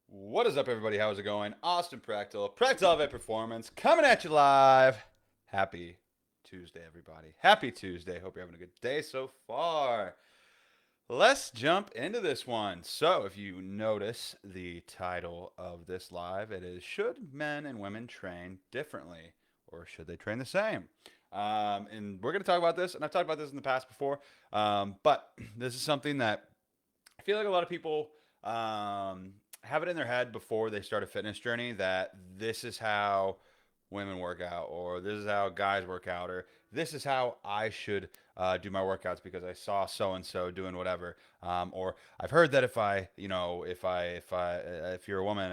What is up, everybody? How's it going? Austin Prechtelevate Performance, coming at you live. Happy Tuesday, everybody. Happy Tuesday. Hope you're having a good day so far. Let's jump into this one. So, if you notice the title of this live, it is Should Men and Women Train Differently or Should They Train the Same? And we're going to talk about this, and I've talked about this in the past before, but this is something that I feel like a lot of people have it in their head before they start a fitness journey that this is how women work out, or this is how guys work out, or this is how I should do my workouts because I saw so and so doing whatever, or I've heard that if you're a woman,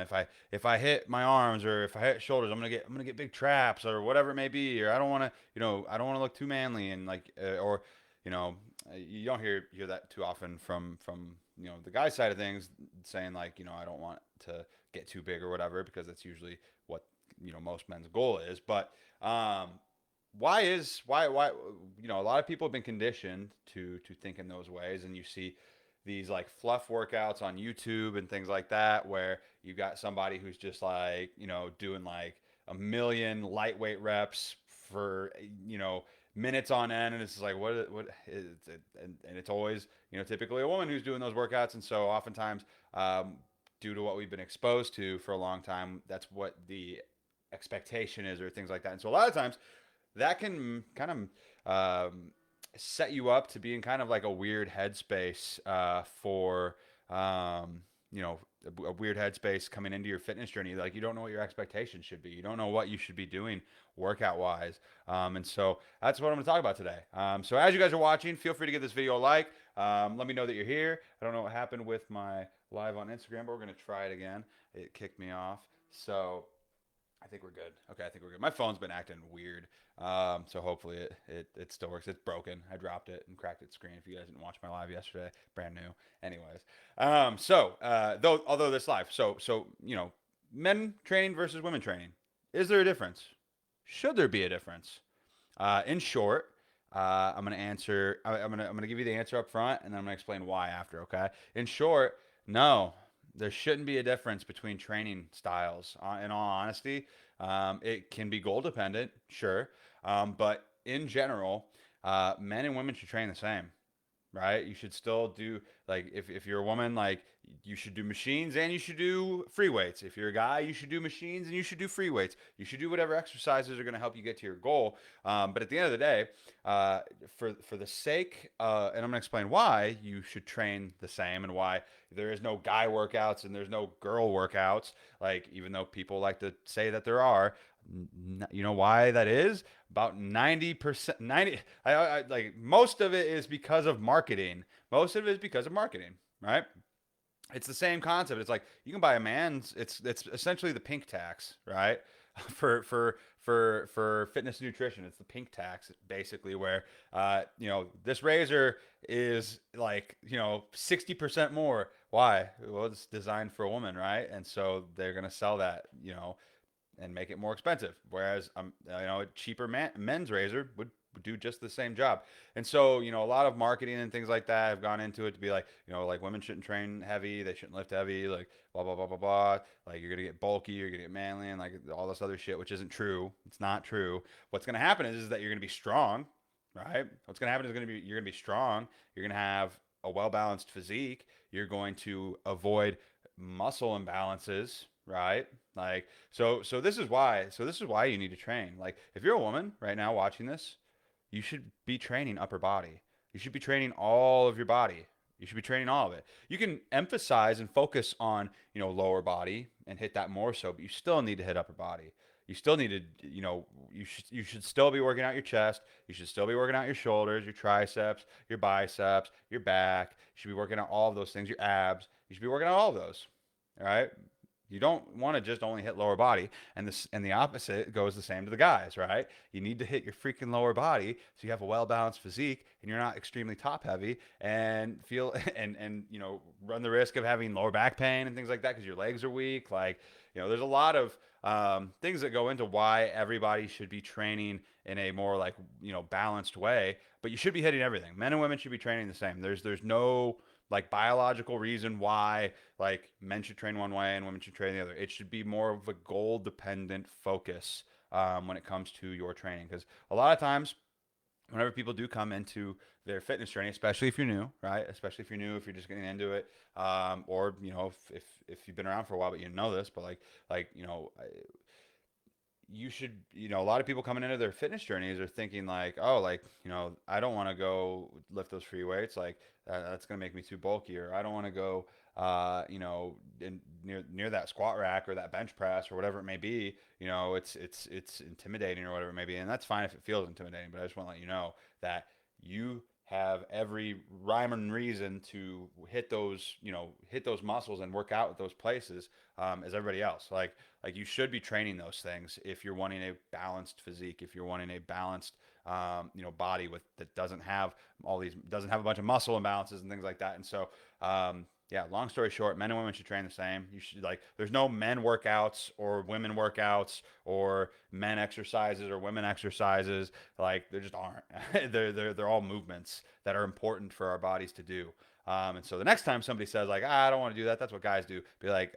if I hit my arms or if I hit shoulders, I'm gonna get big traps or whatever it may be, or I don't want to look too manly and or you know you don't hear that too often from the guy side of things saying like I don't want to get too big or whatever because that's usually what most men's goal is. But why a lot of people have been conditioned to think in those ways, and you see these like fluff workouts on YouTube and things like that where you got somebody who's just like doing like a million lightweight reps for minutes on end, and it's like what is it? And it's always typically a woman who's doing those workouts, and so oftentimes due to what we've been exposed to for a long time, that's what the expectation is or things like that. And so a lot of times that can kind of set you up to be in kind of like a weird headspace for a weird headspace coming into your fitness journey. Like you don't know what your expectations should be. You don't know what you should be doing workout wise. And so that's what I'm going to talk about today. So as you guys are watching, feel free to give this video a like. Let me know that you're here. I don't know what happened with my live on Instagram, but we're going to try it again. It kicked me off. So I think we're good. Okay, I think we're good. My phone's been acting weird, so hopefully it still works. It's broken. I dropped it and cracked its screen. If you guys didn't watch my live yesterday, brand new. Anyways, although this live, men training versus women training, is there a difference? Should there be a difference? In short, I'm gonna answer. I'm gonna give you the answer up front, and then I'm gonna explain why after. Okay. In short, no, there shouldn't be a difference between training styles. In all honesty, it can be goal dependent, sure, but in general, men and women should train the same, right? You should still do like if you're a woman, like you should do machines and you should do free weights. If you're a guy, you should do machines and you should do free weights. You should do whatever exercises are going to help you get to your goal. But at the end of the day, for the sake, and I'm going to explain why you should train the same and why there is no guy workouts and there's no girl workouts. Like even though people like to say that there are, you know why that is? About 90%, 90, like most of it is because of marketing. Most of it is because of marketing, right? It's the same concept. It's like you can buy a man's. It's essentially the pink tax, right? For fitness and nutrition, it's the pink tax basically, where this razor is like 60% more. Why? Well, it's designed for a woman, right? And so they're gonna sell that, and make it more expensive. Whereas a cheaper men's razor would do just the same job. And so a lot of marketing and things like that have gone into it to be like like women shouldn't train heavy, they shouldn't lift heavy, like blah blah blah blah blah. Like you're gonna get bulky, you're gonna get manly, and like all this other shit, which isn't true. It's not true. What's gonna happen is that you're gonna be strong, right? What's gonna happen is you're gonna be strong. You're gonna have a well balanced physique. You're going to avoid muscle imbalances, right? Like so this is why you need to train. Like if you're a woman right now watching this, you should be training upper body. You should be training all of your body. You should be training all of it. You can emphasize and focus on, lower body and hit that more so, but you still need to hit upper body. You still need to, you should still be working out your chest. You should still be working out your shoulders, your triceps, your biceps, your back. You should be working out all of those things, your abs. You should be working out all of those. All right. You don't want to just only hit lower body, and the opposite goes the same to the guys, right? You need to hit your freaking lower body so you have a well balanced physique and you're not extremely top heavy and feel and run the risk of having lower back pain and things like that because your legs are weak. Like there's a lot of things that go into why everybody should be training in a more like balanced way, but you should be hitting everything. Men and women should be training the same. There's no like biological reason why like men should train one way and women should train the other. It should be more of a goal dependent focus when it comes to your training, because a lot of times whenever people do come into their fitness journey, especially if you're new, right? Especially if you're new, if you're just getting into it, or you know, if you've been around for a while but you know this, but like you know, you should, you know, a lot of people coming into their fitness journeys are thinking like, oh, like, you know, I don't want to go lift those free weights, like that's going to make me too bulky, or I don't want to go you know, near that squat rack or that bench press or whatever it may be. You know, it's intimidating or whatever it may be, and that's fine if it feels intimidating, but I just want to let you know that you have every rhyme and reason to hit those, you know, hit those muscles and work out with those places, as everybody else. Like you should be training those things if you're wanting a balanced physique, if you're wanting a balanced, you know, body with that doesn't have doesn't have a bunch of muscle imbalances and things like that. And so, yeah, long story short, men and women should train the same. You should, like, there's no men workouts or women workouts or men exercises or women exercises. Like, there just aren't. They're all movements that are important for our bodies to do. And so the next time somebody says like, I don't want to do that, that's what guys do. Be like,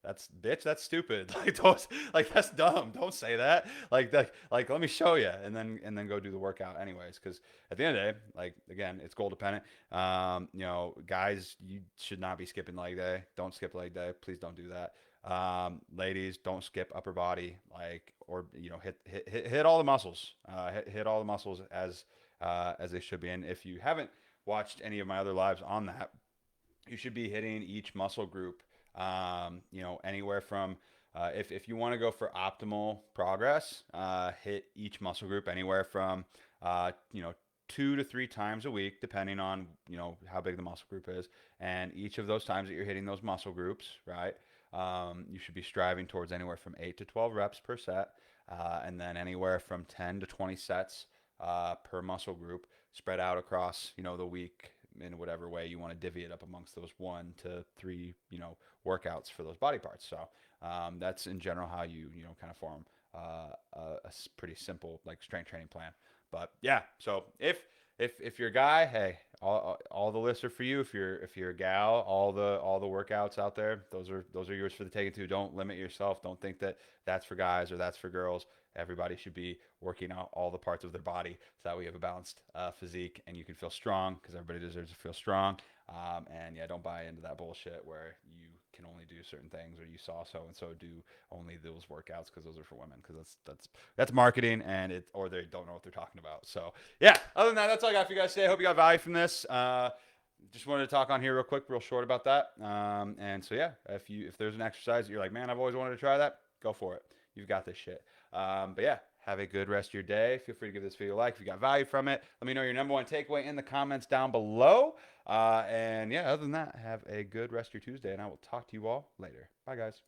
that's bitch. That's stupid. Like don't, like that's dumb. Don't say that. Like let me show you, and then go do the workout anyways. Because at the end of the day, like again, it's goal dependent. You know, guys, you should not be skipping leg day. Don't skip leg day. Please don't do that. Ladies, don't skip upper body. Like or you know, hit all the muscles. Hit all the muscles as they should be. And if you haven't watched any of my other lives on that, you should be hitting each muscle group, you know, anywhere from, if you want to go for optimal progress, hit each muscle group anywhere from, you know, 2 to 3 times a week, depending on, you know, how big the muscle group is. And each of those times that you're hitting those muscle groups, right, you should be striving towards anywhere from 8 to 12 reps per set, and then anywhere from 10 to 20 sets per muscle group, spread out across, you know, the week in whatever way you want to divvy it up amongst those 1 to 3, you know, workouts for those body parts. So that's in general how you know, kind of form pretty simple like strength training plan. But yeah, so if you're a guy, hey, all the lists are for you. If you're a gal, all the workouts out there, those are yours for the taking too. Don't limit yourself. Don't think that that's for guys or that's for girls. Everybody should be working out all the parts of their body so that we have a balanced physique and you can feel strong, because everybody deserves to feel strong. And yeah, don't buy into that bullshit where you can only do certain things, or you saw so and so do only those workouts because those are for women, because that's marketing, and it, or they don't know what they're talking about. So yeah, other than that, that's all I got for you guys today. I hope you got value from this. Just wanted to talk on here real quick, real short about that. And so yeah, if there's an exercise that you're like, man, I've always wanted to try that, go for it. You've got this shit. But yeah, have a good rest of your day. Feel free to give this video a like if you got value from it. Let me know your number one takeaway in the comments down below. And yeah, other than that, have a good rest of your Tuesday, and I will talk to you all later. Bye, guys.